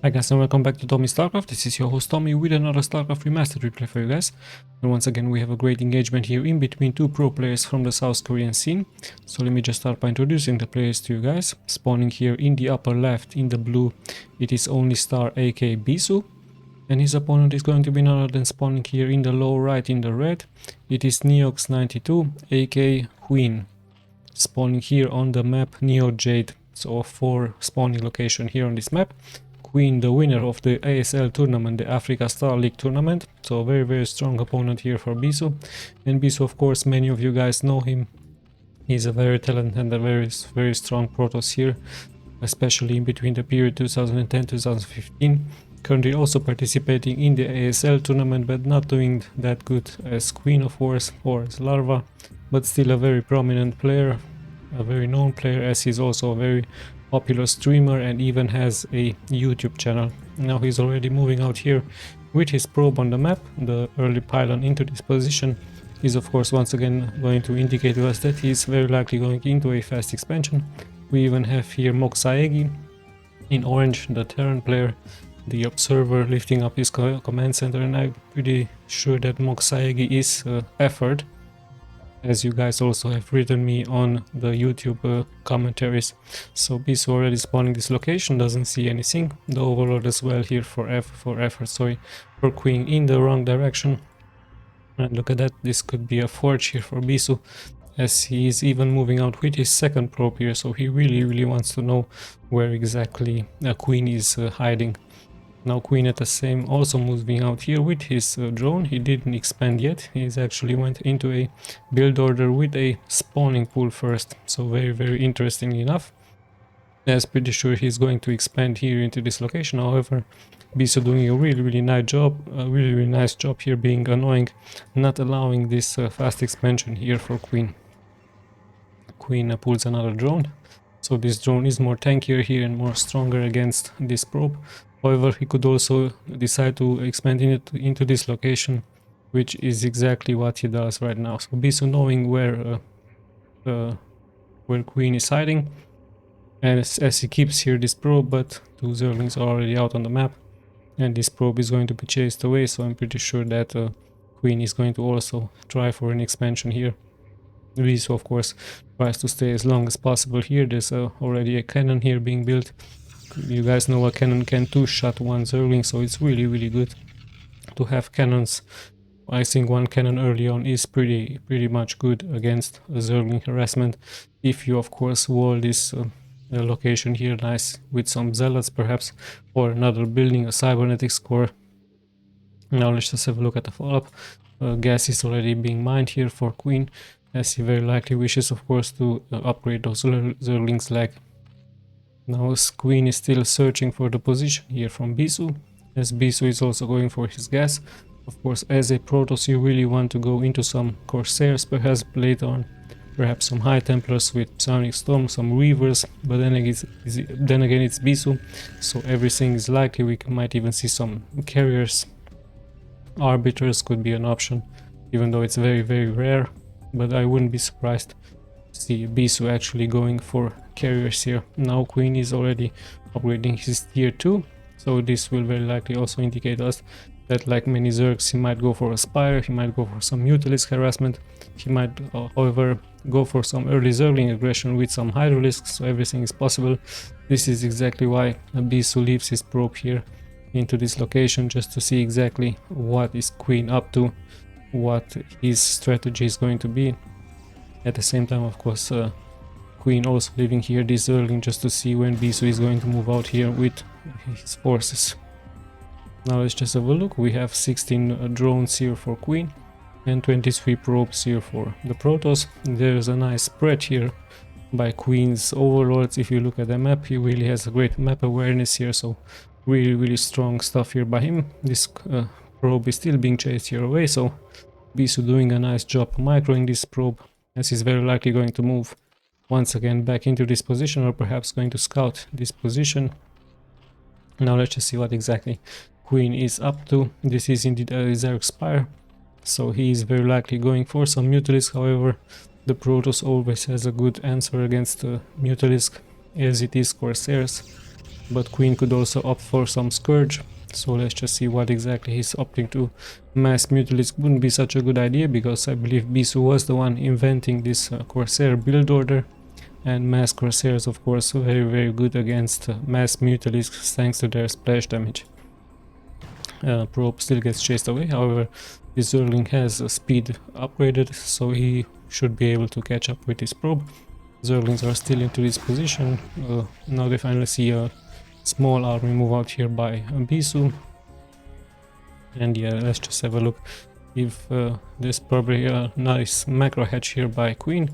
Hi guys and welcome back to Tommy Starcraft. This is your host Tommy with another Starcraft Remastered replay for you guys. And once again we have a great engagement here in between two pro players from the South Korean scene. So let me just start by introducing the players to you guys. Spawning here in the upper left in the blue, it is only Star aka BISU. And his opponent is going to be none other than spawning here in the lower right in the red. It is Neox92 aka Queen. Spawning here on the map Neo Jade. So 4 spawning location here on this map. Queen, the winner of the ASL tournament, the Africa Star League tournament, so a very strong opponent here for BISU. And BISU, of course, many of you guys know him. He's a very talented and a very strong Protoss here, especially in between the period 2010-2015. Currently also participating in the ASL tournament, but not doing that good as Queen, of course, or as Larva, but still a very prominent player, a very known player, as he's also a very popular streamer and even has a YouTube channel. Now he's already moving out here with his probe on the map. The early pylon into this position is of course once again going to indicate to us that he's very likely going into a fast expansion. We even have here Moxaegi in orange, the Terran player, the observer, lifting up his command center, and I'm pretty sure that Moxaegi is effort, as you guys also have written me on the YouTube commentaries. So BISU already spawning this location, doesn't see anything. The overlord as well here for Queen in the wrong direction. And look at that, this could be a forge here for BISU, as he is even moving out with his second probe here, so he really wants to know where exactly Queen is hiding. Now Queen at the same also moving out here with his drone. He didn't expand yet, he's actually went into a build order with a spawning pool first, so very interestingly enough. I'm pretty sure he's going to expand here into this location. However, BISU doing a really nice job here, being annoying, not allowing this fast expansion here for Queen. Queen pulls another drone, so this drone is more tankier here and more stronger against this probe. However, he could also decide to expand into this location, which is exactly what he does right now. So BISU knowing where Queen is hiding, and as he keeps here this probe, but 2 Zerglings are already out on the map, and this probe is going to be chased away, so I'm pretty sure that Queen is going to also try for an expansion here. BISU of course tries to stay as long as possible here. There's already a cannon here being built. You guys know a cannon can 2-shot 1 Zergling, so it's really good to have cannons. I think 1 cannon early on is pretty much good against a Zergling harassment, if you of course wall this location here nice with some zealots perhaps, or another building, a cybernetics core. Now let's just have a look at the follow-up. Gas is already being mined here for Queen, as he very likely wishes of course to upgrade those Zerglings lag. Now Queen is still searching for the position here from BISU, as BISU is also going for his gas. Of course, as a Protoss you really want to go into some Corsairs, perhaps later on, perhaps some High Templars with Psionic Storm, some Reavers, but then again it's BISU, so everything is likely. We might even see some carriers. Arbiters could be an option, even though it's very rare, but I wouldn't be surprised to see BISU actually going for carriers here. Now Queen is already upgrading his tier 2, so this will very likely also indicate us that, like many Zergs, he might go for a Spire, he might go for some Mutalisk harassment, he might however go for some early Zergling aggression with some Hydralisks, so everything is possible. This is exactly why BISU leaves his probe here into this location, just to see exactly what is Queen up to, what his strategy is going to be. At the same time, of course, Queen also leaving here this Zergling just to see when BISU is going to move out here with his forces. Now let's just have a look. We have 16 drones here for Queen and 23 probes here for the Protoss. There's a nice spread here by Queen's overlords. If you look at the map, he really has a great map awareness here, so really strong stuff here by him. This probe is still being chased here away, so BISU doing a nice job microing this probe, as he's very likely going to move once again back into this position, or perhaps going to scout this position. Now let's just see what exactly Queen is up to. This is indeed a Zerg Spire, so he is very likely going for some Mutalisk. However, the Protoss always has a good answer against Mutalisk, as it is Corsairs. but Queen could also opt for some Scourge. So let's just see what exactly he's opting to. Mass Mutalisk wouldn't be such a good idea, because I believe BISU was the one inventing this Corsair build order, and Mass Corsairs of course very good against Mass Mutalisks thanks to their splash damage. Probe still gets chased away, however this Zergling has speed upgraded, so he should be able to catch up with his probe. Zerglings are still into this position. Now they finally see a small army move out here by BISU, and yeah, let's just have a look. If there's probably a nice macro hatch here by Queen.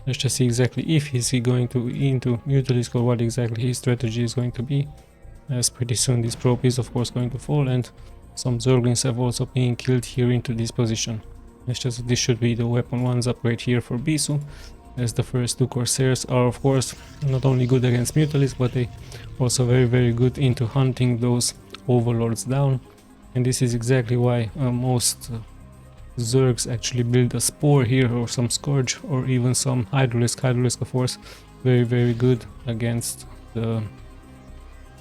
Let's just see exactly if he's going to into Mutalisk, or what exactly his strategy is going to be, as pretty soon this probe is of course going to fall, and some Zerglings have also been killed here into this position. It's just this should be the weapon 1's upgrade here for BISU, as the first two Corsairs are of course not only good against Mutalisk, but they also very good into hunting those overlords down. And this is exactly why most Zergs actually build a Spore here, or some Scourge, or even some Hydralisk. Hydralisk of course very good against the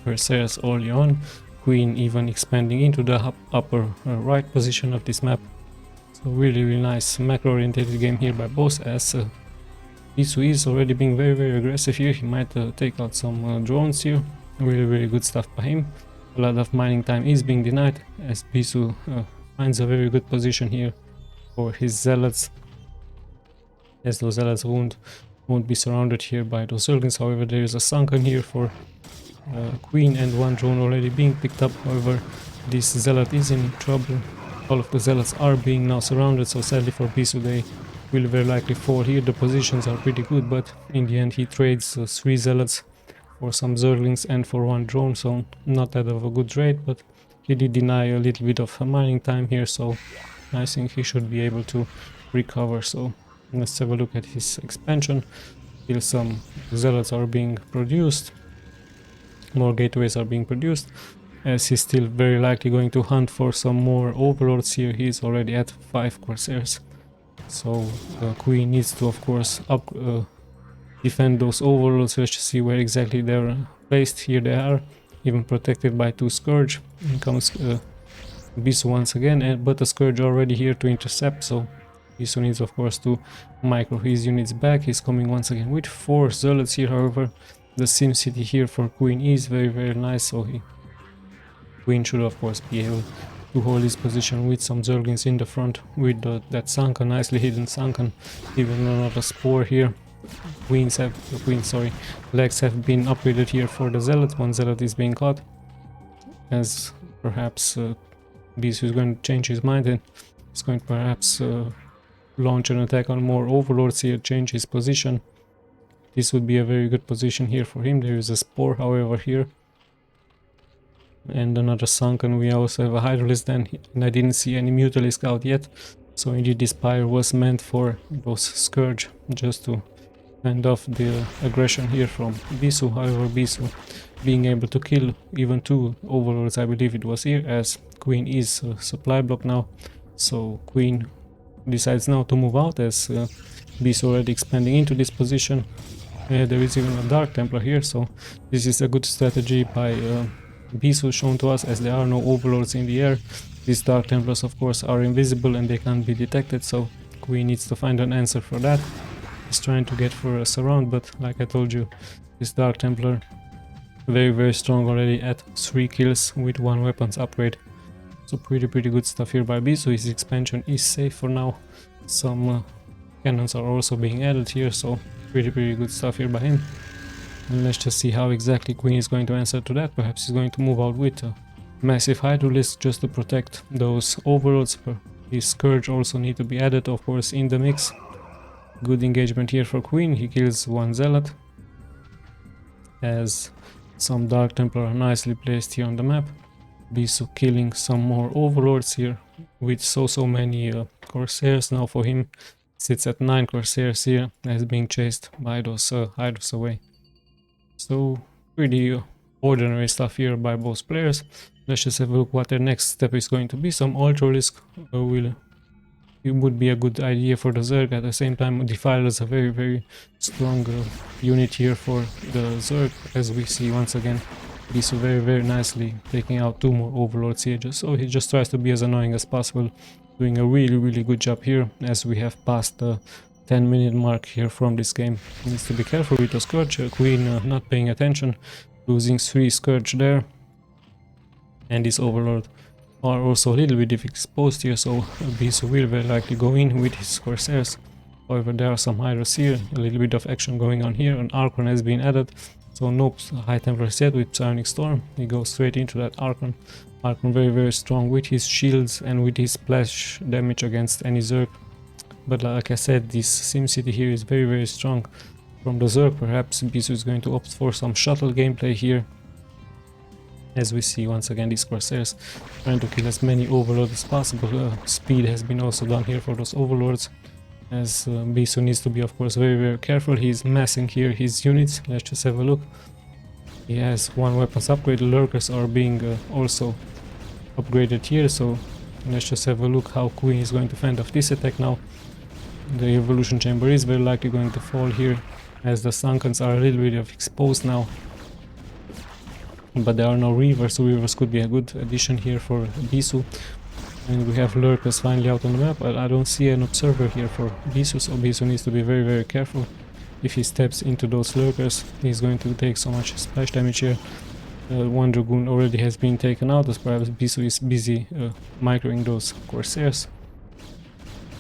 Corsairs early on. Queen even expanding into the upper right position of this map. So really nice macro oriented game here by both, as BISU is already being very aggressive here. He might take out some drones here. Really good stuff by him. A lot of mining time is being denied, as BISU finds a very good position here for his zealots, as those zealots won't be surrounded here by those Zerglings. However, there is a sunken here for Queen, and one drone already being picked up. However, this zealot is in trouble. All of the zealots are being now surrounded, so sadly for BISU they will very likely fall here. The positions are pretty good, but in the end he trades 3 zealots for some Zerglings and for 1 drone, so not that of a good trade, but he did deny a little bit of mining time here, so I think he should be able to recover. So let's have a look at his expansion. Still some zealots are being produced, more gateways are being produced, as he's still very likely going to hunt for some more overlords here. He's already at 5 Corsairs, so Queen needs to of course defend those overlords. Let's just see where exactly they're placed. Here they are, even protected by 2 Scourge. In comes BISU once again, but a Scourge already here to intercept, so BISU needs of course to micro his units back. He's coming once again with 4 zealots here. However, the Sim City here for Queen is very nice, so Queen should of course be able to hold his position with some Zerglings in the front, with that sunken, nicely hidden sunken, even another Spore here. Legs have been upgraded here for the zealot. 1 zealot is being caught, as perhaps BISU is going to change his mind and is going to perhaps launch an attack on more overlords here, change his position. This would be a very good position here for him. There is a Spore however here, and another sunken. We also have a Hydralisk then, and I didn't see any Mutalisk out yet, so indeed this pyre was meant for those Scourge, just to end off the aggression here from BISU. However, BISU being able to kill even 2 overlords, I believe it was here, as Queen is supply block now, so Queen decides now to move out, as BISU already expanding into this position. There is even a Dark Templar here, so this is a good strategy by BISU shown to us, as there are no overlords in the air. These Dark Templars of course are invisible and they can't be detected, so Queen needs to find an answer for that. He's trying to get for a surround, but like I told you, this Dark Templar very strong, already at 3 kills with 1 weapons upgrade. So pretty good stuff here by BISU. His expansion is safe for now. Some cannons are also being added here, so pretty good stuff here by him. And let's just see how exactly Queen is going to answer to that. Perhaps he's going to move out with a massive Hydralisk just to protect those overlords. His Scourge also need to be added of course in the mix. Good engagement here for Queen. He kills 1 zealot, as some Dark Templar are nicely placed here on the map. BISU killing some more overlords here with so many Corsairs. Now for him sits at 9 Corsairs here, as being chased by those Hydras away. So pretty ordinary stuff here by both players. Let's just have a look what their next step is going to be. Some Ultralisk it would be a good idea for the Zerg. At the same time, Defiler is a very strong unit here for the Zerg, as we see once again BISU very nicely taking out 2 more Overlord Sieges, so he just tries to be as annoying as possible, doing a really good job here, as we have passed the 10-minute mark here from this game. He needs to be careful with the Scourge, Queen not paying attention, losing 3 Scourge there, and this Overlord are also a little bit exposed here, so BISU will very likely go in with his Corsairs. However, there are some Hydras here, a little bit of action going on here, an Archon has been added, so no High Templars yet with Psionic Storm. He goes straight into that Archon. Archon very strong with his shields and with his splash damage against any Zerg. But like I said, this SimCity here is very strong. From the Zerg, perhaps BISU is going to opt for some shuttle gameplay here. As we see once again these Corsairs trying to kill as many Overlords as possible. Speed has been also done here for those Overlords, as BISU needs to be of course very careful. He's massing here his units. Let's just have a look. He has 1 weapons upgrade. Lurkers are being also upgraded here, so let's just have a look how Queen is going to fend off this attack now. The Evolution Chamber is very likely going to fall here, as the Sunkens are a little bit exposed now. But there are no Reavers, so Reavers could be a good addition here for BISU. And we have Lurkers finally out on the map, but I don't see an Observer here for BISU, so BISU needs to be very careful. If he steps into those Lurkers, he's going to take so much splash damage here. 1 Dragoon already has been taken out, as perhaps BISU is busy microing those Corsairs.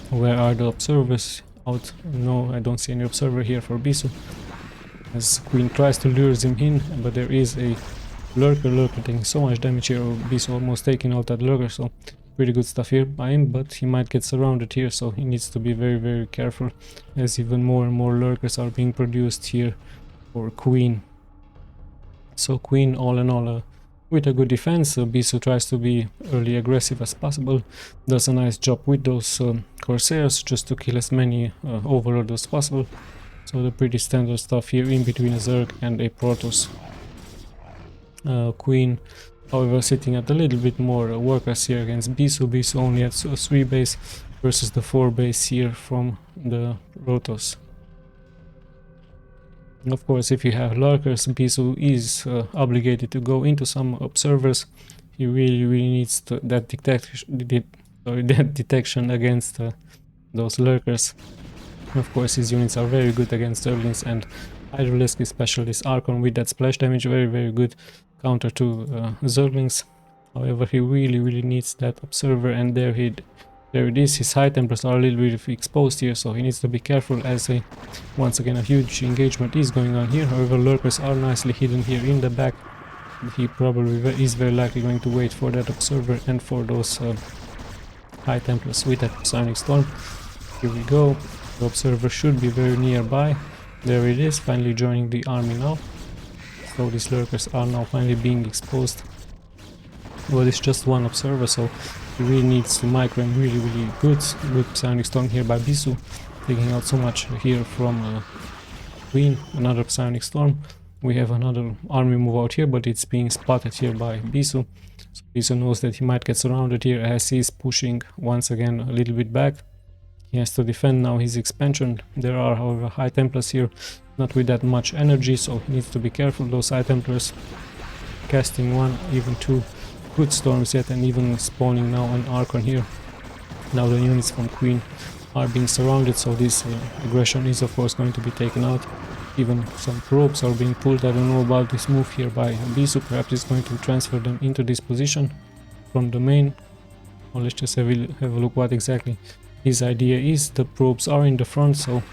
Where are the Observers? Out? No, I don't see any Observer here for BISU, as Queen tries to lure him in, but there is a Lurker taking so much damage here. BISU almost taking out that Lurker, so pretty good stuff here by him, but he might get surrounded here, so he needs to be very careful, as even more and more Lurkers are being produced here for Queen. So Queen, all in all, with a good defense. BISU tries to be early aggressive as possible, does a nice job with those Corsairs just to kill as many Overlords as possible. So the pretty standard stuff here in between a Zerg and a Protoss. Queen, however, sitting at a little bit more workers here against BISU. BISU only had 3 base versus the 4 base here from the Protoss. Of course, if you have Lurkers, BISU is obligated to go into some Observers. He really needs that detection against those Lurkers. Of course, his units are very good against Zerglings and Hydralisk, especially this Archon with that splash damage, very good counter to Zerglings. However, he really needs that Observer, and there it is. His High Templars are a little bit exposed here, so he needs to be careful, as once again a huge engagement is going on here. However, Lurkers are nicely hidden here in the back. He probably is very likely going to wait for that Observer and for those High Templars with that Psionic Storm. Here we go. The Observer should be very nearby. There it is, finally joining the army now. So these Lurkers are now finally being exposed. Well, it's just 1 Observer, so he really needs to micro him really good Psionic Storm here by BISU, taking out so much here from Queen. Another Psionic Storm. We have another army move out here, but it's being spotted here by BISU. So BISU knows that he might get surrounded here, as he is pushing once again a little bit back. He has to defend now his expansion. There are, however, High Templars here, not with that much energy, so he needs to be careful. Those High Templars casting 1, even 2 good storms yet, and even spawning now an Archon here. Now the units from Queen are being surrounded, so this aggression is of course going to be taken out. Even some probes are being pulled. I don't know about this move here by BISU. Perhaps he's going to transfer them into this position from the main. Or let's just have a look what exactly his idea is. The probes are in the front, so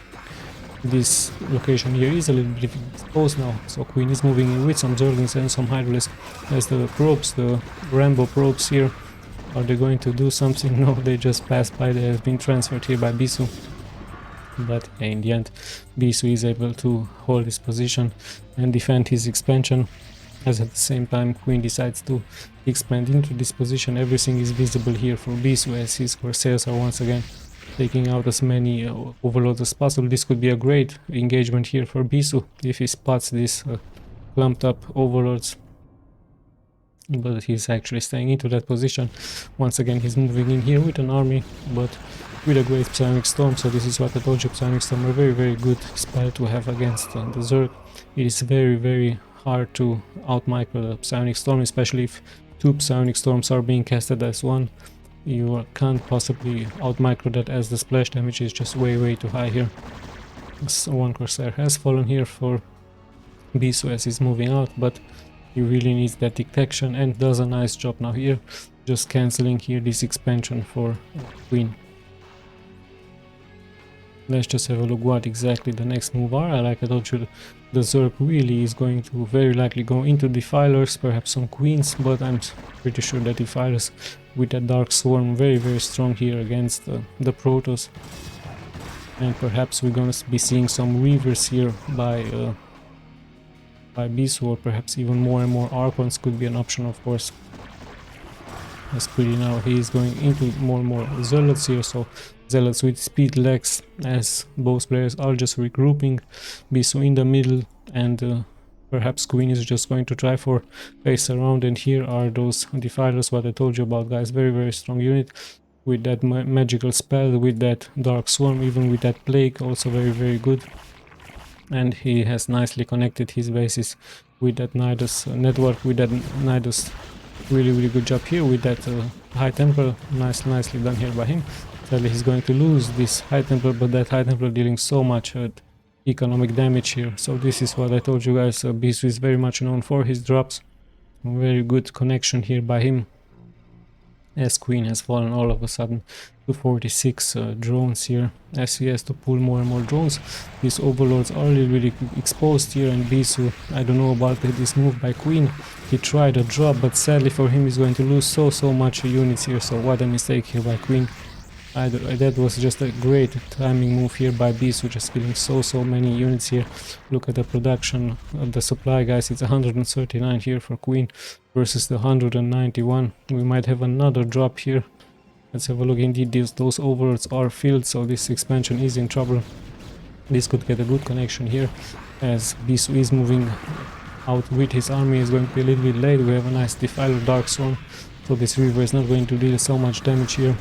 this location here is a little bit exposed now. So Queen is moving in with some Zerglings and some Hydralisk as the probes, the Rambo probes here. Are they going to do something? No, they just passed by. They have been transferred here by BISU. But in the end, BISU is able to hold his position and defend his expansion, as at the same time Queen decides to expand into this position. Everything is visible here for BISU, as his Corsairs are once again taking out as many Overlords as possible. This could be a great engagement here for BISU if he spots these clumped up Overlords. But he's actually staying into that position. Once again, he's moving in here with an army, but with a great Psionic Storm. So this is what I told you, Psionic Storm are very good spell to have against the Zerg. It is very hard to outmicro the Psionic Storm, especially if 2 Psionic Storms are being casted as one. You can't possibly outmicro that, as the splash damage is just way too high here. So 1 Corsair has fallen here for BISU as he's moving out, but he really needs that detection and does a nice job now here, just cancelling here this expansion for Queen. Let's just have a look what exactly the next move are. Like I told you, the Zerg really is going to very likely go into Defilers, perhaps some Queens, but I'm pretty sure that Defilers with that Dark Swarm very strong here against the Protoss. And perhaps we're gonna be seeing some Reavers here by BISU, or perhaps even more and more Archons could be an option, of course. As pretty now he is going into more and more Zealots here, so Zealots with speed legs, as both players are just regrouping. BISU in the middle, and perhaps Queen is just going to try for face around, and here are those Defilers, what I told you about, guys. Very strong unit with that magical spell, with that Dark Swarm, even with that Plague, also very good. And he has nicely connected his bases with that Nidus network, with that Nidus. Really good job here with that High Templar. Nicely done here by him. Sadly he's going to lose this High Templar, but that High Templar dealing so much economic damage here. So this is what I told you guys, BISU is very much known for his drops. Very good connection here by him, as Queen has fallen all of a sudden to 46 drones here, as he has to pull more and more drones. These Overlords are really exposed here, and BISU, I don't know about this move by Queen. He tried a drop, but sadly for him he's going to lose so much units here, so what a mistake here by Queen. That was just a great timing move here by BISU, just killing so many units here. Look at the production of the supply, guys. It's 139 here for Queen versus the 191. We might have another drop here. Let's have a look. Indeed, those Overlords are filled, so this expansion is in trouble. This could get a good connection here, as BISU is moving out with his army. Is going to be a little bit late. We have a nice Defiler Dark Swarm, so this Reaver is not going to deal so much damage here.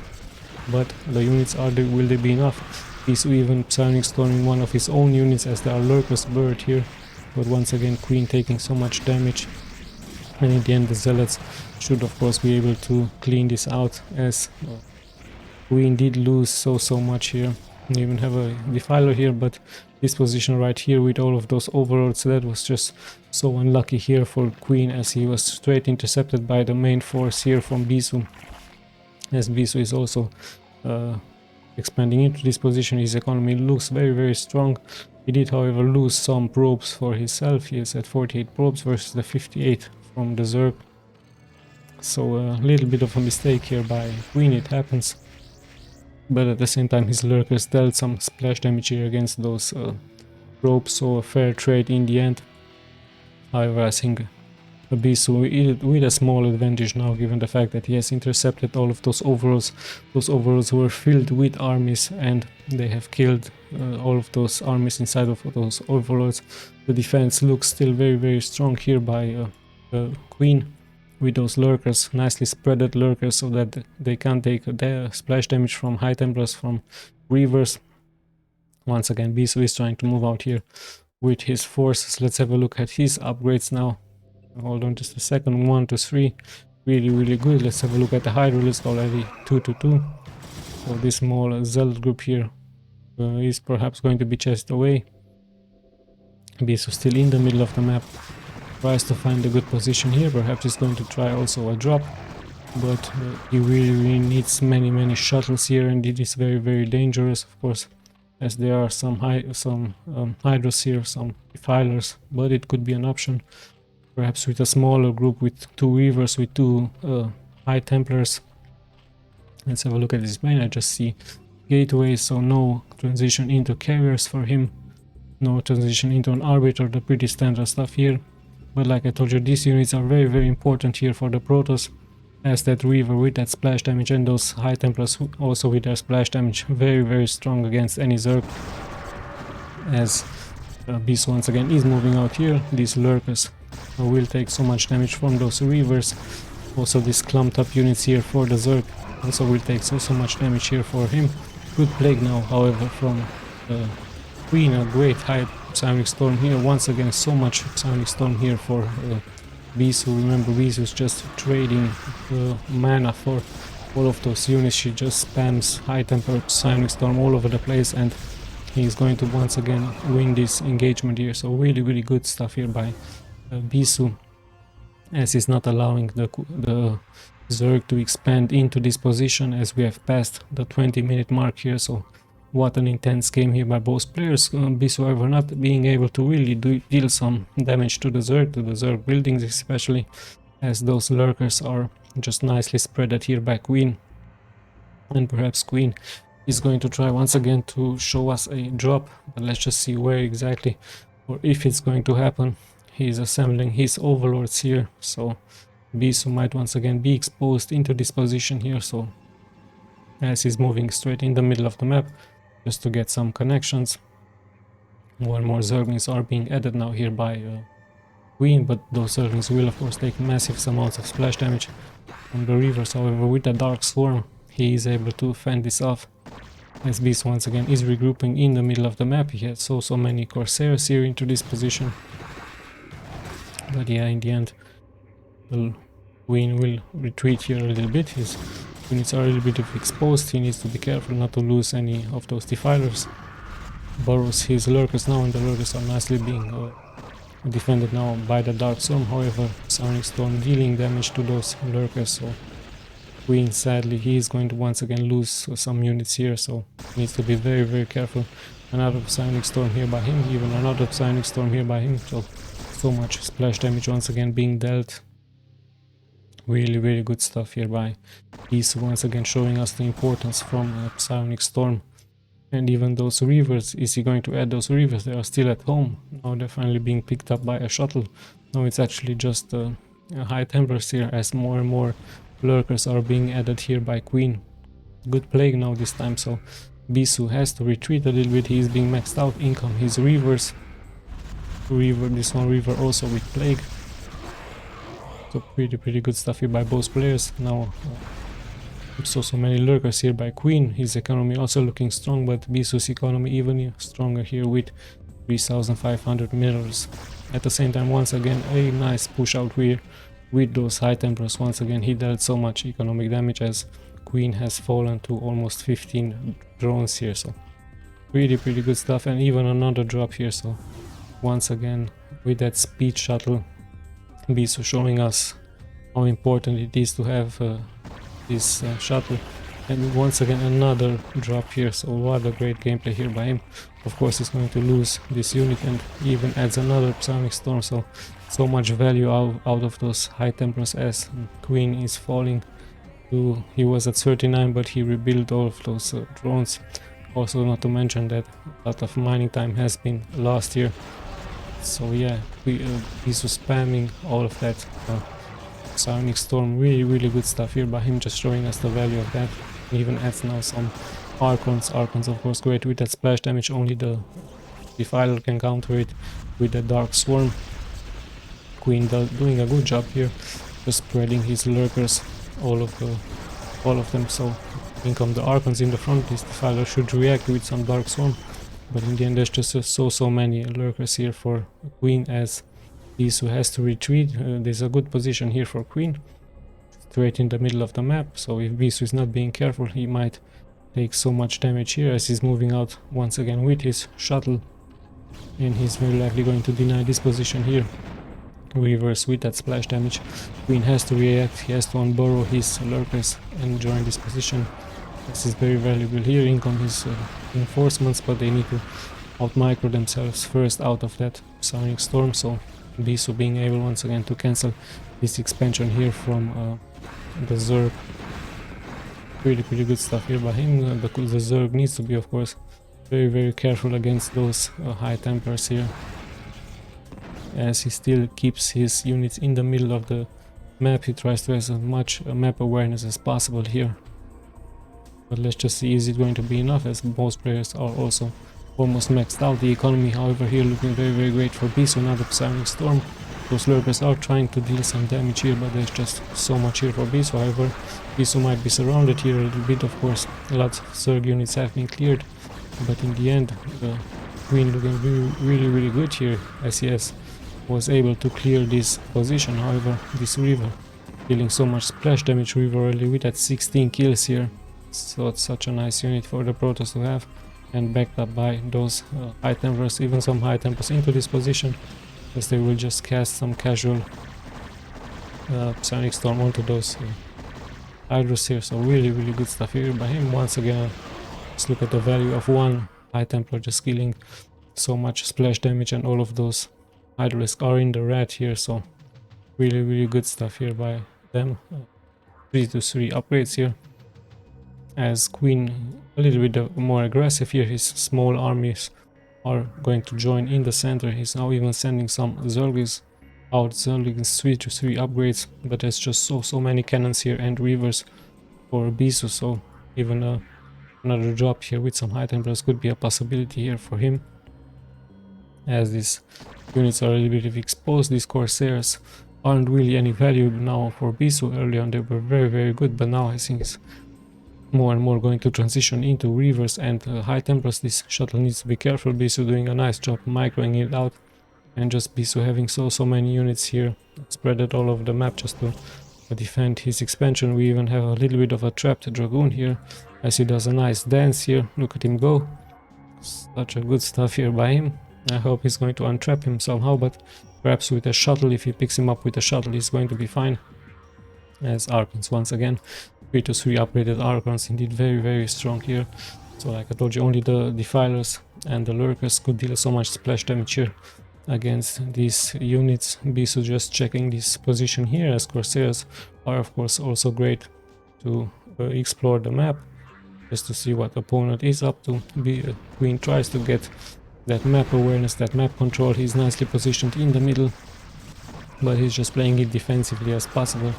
But the units are there, will they be enough? BISU even Psionic Storming one of his own units, as there are Lurkers bird here. But once again, Queen taking so much damage. And in the end, the Zealots should of course be able to clean this out, as Queen did lose so much here. We even have a Defiler here, but this position right here with all of those Overlords, that was just so unlucky here for Queen, as he was straight intercepted by the main force here from BISU. As BISU is also expanding into this position, his economy looks very strong. He did, however, lose some probes for himself. He is at 48 probes versus the 58 from the Zerg. So a little bit of a mistake here by Queen, it happens. But at the same time, his Lurkers dealt some splash damage here against those probes, so a fair trade in the end. However, I think BISU with a small advantage now, given the fact that he has intercepted all of those Overlords. Those Overlords were filled with armies, and they have killed all of those armies inside of those Overlords. The defense looks still very strong here by Queen, with those Lurkers, nicely spreaded Lurkers, so that they can't take splash damage from High Templars, from Reavers. Once again, BISU is trying to move out here with his forces. Let's have a look at his upgrades now. Hold on just a second. 1 to 3, really good. Let's have a look at the Hydra list already. 2 to 2. So this small Zealot group here is perhaps going to be chased away. BISU still in the middle of the map, tries to find a good position here. Perhaps he's going to try also a drop, but he really needs many shuttles here, and it is very dangerous, of course, as there are some Hydras here, some Defilers, but it could be an option. Perhaps with a smaller group, with 2 Reavers, with 2 High Templars. Let's have a look at this main. I just see gateways, so no transition into carriers for him, no transition into an Arbiter, the pretty standard stuff here. But like I told you, these units are very important here for the Protoss, as that Reaver with that splash damage, and those High Templars also with their splash damage, very strong against any Zerg. As BISU once again is moving out here, these Lurkers will take so much damage from those Reavers. Also these clumped up units here for the Zerg also will take so much damage here for him. Good Plague now, however, from Queen, a great Psionic Storm here. Once again, so much Psionic Storm here for BISU. Remember, BISU is just trading mana for all of those units. She just spams high temper Psionic Storm all over the place, and he's going to once again win this engagement here. So really, really good stuff here by BISU, as he's not allowing the Zerg to expand into this position, as we have passed the 20-minute mark here. So what an intense game here by both players. BISU, however, not being able to really deal some damage to the Zerg buildings, especially as those lurkers are just nicely spread out here by Queen. And perhaps Queen is going to try once again to show us a drop, but let's just see where exactly, or if it's going to happen. He's assembling his overlords here, so BISU might once again be exposed into this position here. So as he's moving straight in the middle of the map just to get some connections. More and more Zerglings are being added now here by Queen, but those Zerglings will of course take massive amounts of splash damage from the Reavers. However, with the Dark Swarm he is able to fend this off, as BISU once again is regrouping in the middle of the map. He has so many Corsairs here into this position, but yeah, in the end the Queen will retreat here a little bit. His units are a little bit exposed. He needs to be careful not to lose any of those defilers. Burrows his lurkers now, and the lurkers are nicely being defended now by the Dark Storm. However, Psionic Storm dealing damage to those lurkers, so Queen, sadly, he is going to once again lose some units here, so needs to be very, very careful. Another Psionic Storm here by him, even another Psionic Storm here by him, so much splash damage once again being dealt. Really, really good stuff here by BISU, once again showing us the importance from Psionic Storm. And even those Reavers, is he going to add those Reavers? They are still at home. Now they're finally being picked up by a shuttle. Now it's actually just high temperatures here, as more and more lurkers are being added here by Queen. Good Plague now this time, so BISU has to retreat a little bit. He is being maxed out. In come his Reavers. This one Reaver also with Plague. So pretty good stuff here by both players. Now so many lurkers here by Queen. His economy also looking strong, but BISU's economy even stronger here with 3500 minerals. At the same time, once again a nice push out here with those high temperatures. Once again he dealt so much economic damage, as Queen has fallen to almost 15 drones here. So pretty good stuff, and even another drop here. So once again with that speed shuttle, BISU showing us how important it is to have this shuttle. And once again another drop here, so what a great gameplay here by him. Of course he's going to lose this unit, and even adds another Psionic Storm, so much value out of those high temperatures, as Queen is falling to, he was at 39 but he rebuilt all of those drones. Also not to mention that a lot of mining time has been lost here. So yeah, BISU spamming all of that Psionic Storm. Really good stuff here by him, just showing us the value of that. He even adds now some Archons. Archons of course great with that splash damage, only the Defiler can counter it with the Dark Swarm. Queen doing a good job here, just spreading his lurkers, all of them. So in come the Archons in the front. This Defiler should react with some Dark Swarm, but in the end there's just so many lurkers here for Queen, as BISU has to retreat. There's a good position here for Queen, straight in the middle of the map, so if BISU is not being careful he might take so much damage here, as he's moving out once again with his shuttle, and he's very likely going to deny this position here. Reverse with that splash damage. Queen has to react, he has to unburrow his lurkers and join this position. This is very valuable here. In come his reinforcements, but they need to out-micro themselves first out of that Psionic Storm, so BISU being able once again to cancel this expansion here from the Zerg. Pretty good stuff here by him. The Zerg needs to be of course very careful against those high temperatures here, as he still keeps his units in the middle of the map. He tries to have as much map awareness as possible here, but let's just see, is it going to be enough, as most players are also almost maxed out. The economy however here looking very great for BISU. Another Psionic Storm. Those lurkers are trying to deal some damage here, but there's just so much here for BISU. However, BISU might be surrounded here a little bit. Of course, lots of Zerg units have been cleared, but in the end Queen looking really good here, as he was able to clear this position. However, this River dealing so much splash damage. River already with at 16 kills here, so it's such a nice unit for the Protoss to have, and backed up by those High Templars, even some High Templars into this position, as they will just cast some casual Psionic Storm onto those Hydras here. So really good stuff here by him. Once again, let's look at the value of one High Templar just killing so much splash damage, and all of those Hydralisks are in the red here, so really good stuff here by them. 3-3 upgrades here, as Queen a little bit more aggressive here. His small armies are going to join in the center. He's now even sending some Zergs out. Zerglings 3-3 upgrades, but there's just so many cannons here and Reavers for BISU, so even another drop here with some High Templars could be a possibility here for him, as these units are a little bit exposed. These Corsairs aren't really any value now for BISU. Early on they were very good, but now I think it's more and more going to transition into Reavers and High Templars. This shuttle needs to be careful. BISU doing a nice job microing it out, and just BISU having so many units here spread it all over the map just to defend his expansion. We even have a little bit of a trapped Dragoon here, as he does a nice dance here. Look at him go. Such a good stuff here by him. I hope he's going to untrap him somehow, but perhaps with a shuttle, if he picks him up with a shuttle, he's going to be fine. As Archons once again, 3-3 upgraded Archons, indeed very strong here. So like I told you, only the Defilers and the Lurkers could deal so much splash damage here against these units. BISU just checking this position here, as Corsairs are of course also great to explore the map, just to see what opponent is up to. Queen tries to get that map awareness, that map control. He's nicely positioned in the middle, but he's just playing it defensively as possible,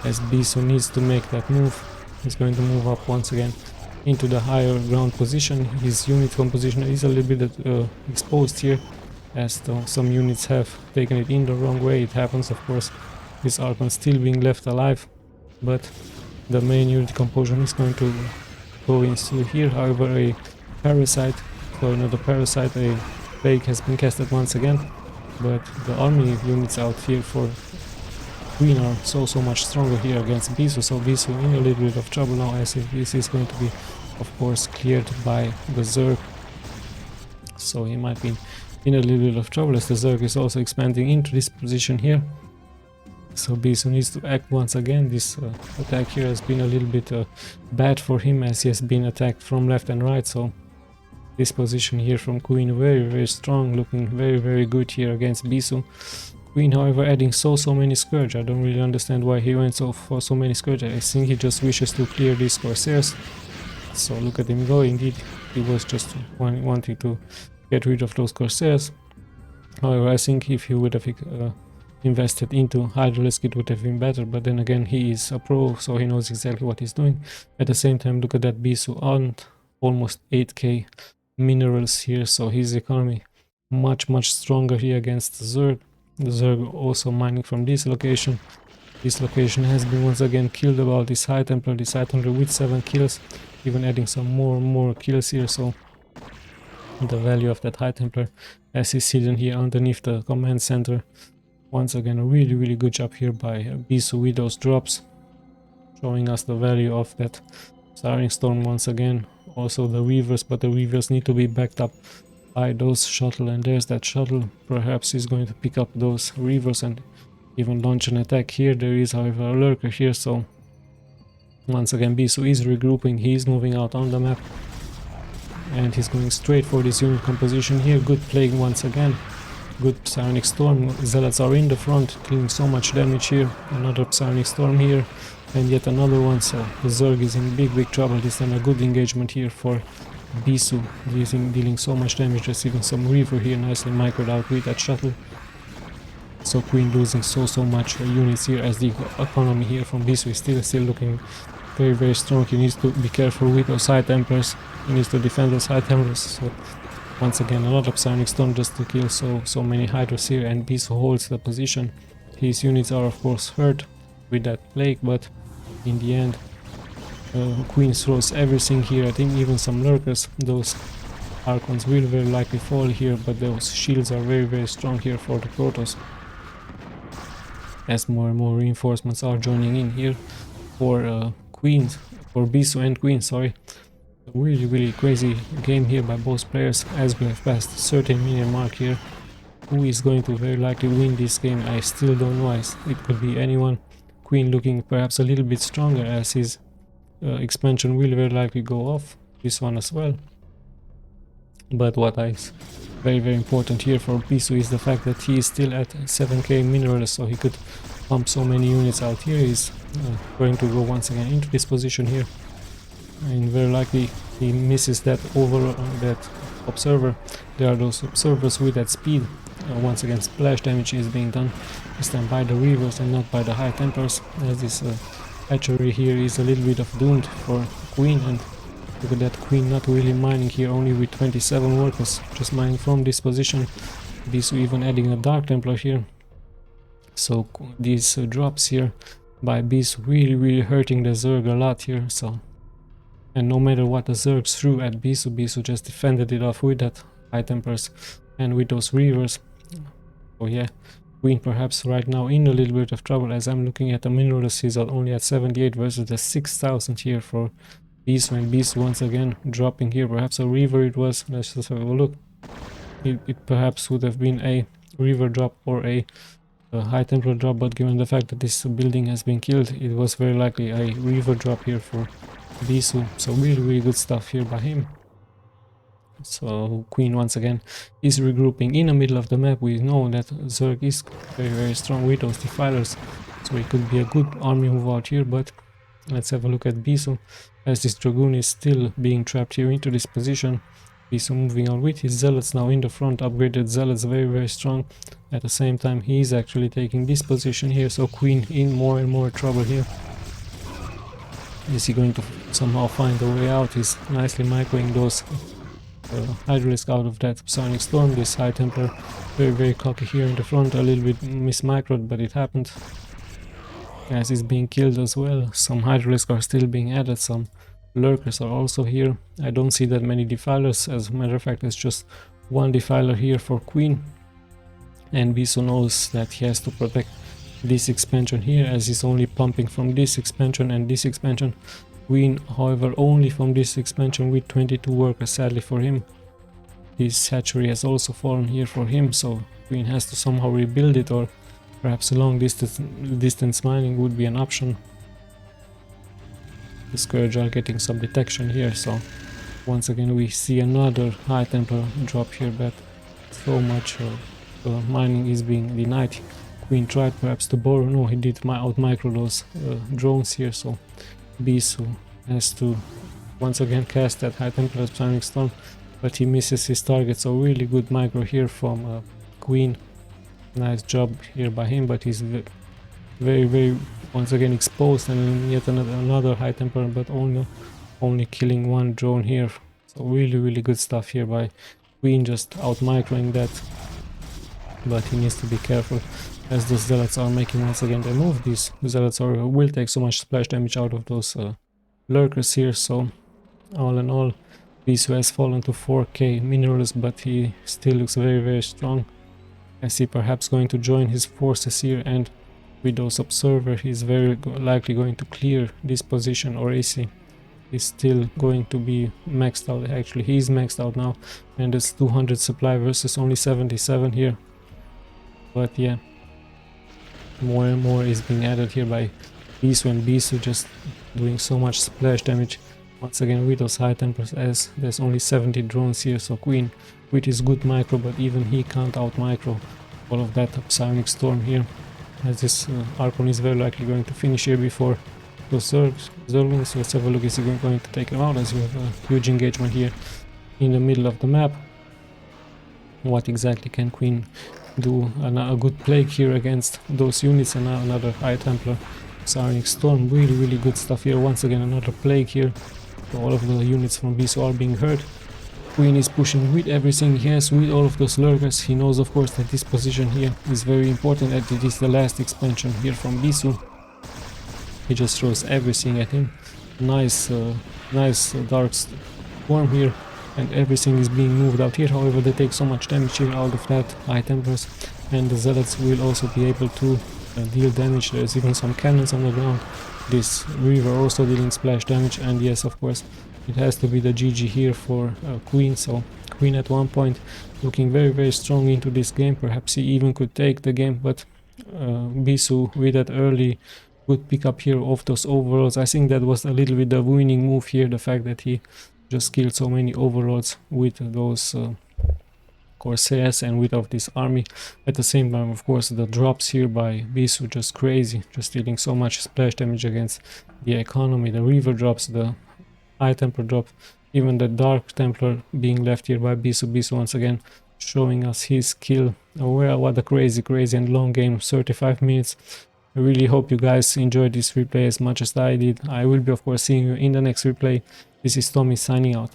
as BISU needs to make that move. He's going to move up once again into the higher ground position. His unit composition is a little bit exposed here, as though some units have taken it in the wrong way. It happens, of course. This Archon still being left alive, but the main unit composition is going to go into here. However, a Parasite, so not a Parasite, a Plague has been casted once again, but the army units out here for Queen are so much stronger here against BISU, so BISU in a little bit of trouble now, as if this is going to be of course cleared by the Zerg, so he might be in a little bit of trouble, as the Zerg is also expanding into this position here. So BISU needs to act once again. This attack here has been a little bit bad for him, as he has been attacked from left and right, so this position here from Queen very strong, looking very good here against BISU. Queen, however, adding so many Scourge. I don't really understand why he went for so many Scourge. I think he just wishes to clear these Corsairs. So look at him go. Indeed, he was just wanting to get rid of those Corsairs. However, I think if he would have invested into Hydralisk, it would have been better, but then again, he is a pro, so he knows exactly what he's doing. At the same time, look at that BISU on almost 8k minerals here, so his economy much stronger here against the Zerg. The Zerg also mining from this location. This location has been once again killed about this High Templar. This High Templar with 7 kills, even adding some more kills here, so the value of that High Templar as is hidden here underneath the command center. Once again, a really good job here by BISU with those drops, showing us the value of that Siren Storm once again. Also the Weavers, but the Weavers need to be backed up by those shuttle, and there's that shuttle. Perhaps he's going to pick up those Reavers and even launch an attack here. There is, however, a Lurker here, so once again BISU is regrouping. He is moving out on the map, and he's going straight for this unit composition here. Good Plague once again. Good Psionic Storm. Zealots are in the front, dealing so much damage here. Another Psionic Storm here, and yet another one, so the Zerg is in big trouble. This time a good engagement here for BISU, dealing so much damage. Just even some Reaver here, nicely microed out with that shuttle. So Queen losing so much units here, as the economy here from BISU is still looking very strong. He needs to be careful with those High Templars. He needs to defend those High Templars. So once again, another Psionic Storm just to kill so many Hydras here, and BISU holds the position. His units are of course hurt with that Plague, but in the end Queen throws everything here at him, even some Lurkers. Those Archons will very likely fall here, but those shields are very strong here for the Protoss. As more and more reinforcements are joining in here for Queens, for BISU and Queen, sorry. Really crazy game here by both players as we have passed the 13-minute mark here. Who is going to very likely win this game? I still don't know. It could be anyone. Queen looking perhaps a little bit stronger as his expansion will very likely go off. This one as well. But what is very important here for BISU is the fact that he is still at 7k minerals, so he could pump so many units out here. He's going to go once again into this position here, and very likely he misses that that observer. There are those observers with that speed. Once again, splash damage is being done this time by the Reavers and not by the High Templars, as this hatchery here is a little bit of doomed for Queen. And look at that, Queen not really mining here, only with 27 workers, just mining from this position. BISU even adding a Dark Templar here. So these drops here by BISU really hurting the Zerg a lot here. So, and no matter what the Zergs threw at BISU, BISU just defended it off with that High Templars and with those Reavers. So yeah, Queen perhaps right now in a little bit of trouble, as I'm looking at the minerals, he's only at 78 versus the 6000 here for BISU, and BISU once again dropping here. Perhaps a Reaver it was. Let's just have a look. It perhaps would have been a Reaver drop or a High Templar drop, but given the fact that this building has been killed, it was very likely a Reaver drop here for BISU. So really good stuff here by him. So Queen once again is regrouping in the middle of the map. We know that Zerg is very strong with those defilers, so it could be a good army move out here. But let's have a look at BISU, as this Dragoon is still being trapped here into this position. BISU moving on with his Zealots now in the front, upgraded Zealots, very strong. At the same time, he is actually taking this position here, so Queen in more and more trouble here. Is he going to somehow find a way out? He's nicely microing those Hydralisk out of that Psionic Storm. This High Templar very cocky here in the front, a little bit mismicroed, but it happened. As is being killed as well. Some Hydralisk are still being added, some Lurkers are also here. I don't see that many Defilers, as a matter of fact it's just one Defiler here for Queen. And BISU knows that he has to protect this expansion here, as he's only pumping from this expansion and this expansion. Queen, however, only from this expansion with 22 workers, sadly for him. His hatchery has also fallen here for him, so Queen has to somehow rebuild it, or perhaps long distance mining would be an option. The Scourge are getting some detection here, so once again we see another High Templar drop here, but so much mining is being denied. Queen tried perhaps to borrow, no, he did out micro those drones here, so BISU has to once again cast that High Templar Psionic Storm, but he misses his target. So really good micro here from Queen. Nice job here by him, but he's very once again exposed, and yet another High Templar, but only killing one drone here. So really good stuff here by Queen, just out microing that, but he needs to be careful, as those Zealots are making once again their move. These Zealots will take so much splash damage out of those Lurkers here. So all in all, BISU has fallen to 4k minerals, but he still looks very strong. I see perhaps going to join his forces here, and with those observers he's very likely going to clear this position, or is he? He's still going to be maxed out. Actually, he's maxed out now, and it's 200 supply versus only 77 here. But yeah, more and more is being added here by BISU, and BISU just doing so much splash damage once again with those High Templars, as there's only 70 drones here. So Queen with his good micro, but even he can't out micro all of that Psionic Storm here, as this Archon is very likely going to finish here before those Zerglings. Let's have a look, is he going to take him out, as we have a huge engagement here in the middle of the map. What exactly can Queen do? A good plague here against those units, and another High Templar Psionic Storm. Really good stuff here. Once again another plague here. So all of the units from BISU are being hurt. Queen is pushing with everything he has, with all of those Lurkers. He knows of course that this position here is very important, that it is the last expansion here from BISU. He just throws everything at him. Nice Dark Storm here. and everything is being moved out here. However, they take so much damage here out of that High Templars, and the Zealots will also be able to deal damage. There's even some cannons on the ground. This Reaver also dealing splash damage, and yes, of course, it has to be the GG here for Queen. So Queen at one point looking very strong into this game. Perhaps he even could take the game, but BISU with that early good pickup here of those overlords, I think that was a little bit the winning move here, the fact that he just killed so many overlords with those Corsairs and without this army. At the same time, of course, the drops here by BISU just crazy, just dealing so much splash damage against the economy. The Reaver drops, the High Templar drop, even the Dark Templar being left here by BISU. BISU once again showing us his skill. Oh, well, what a crazy and long game, 35 minutes. I really hope you guys enjoyed this replay as much as I did. I will be, of course, seeing you in the next replay. This is Tommy signing out.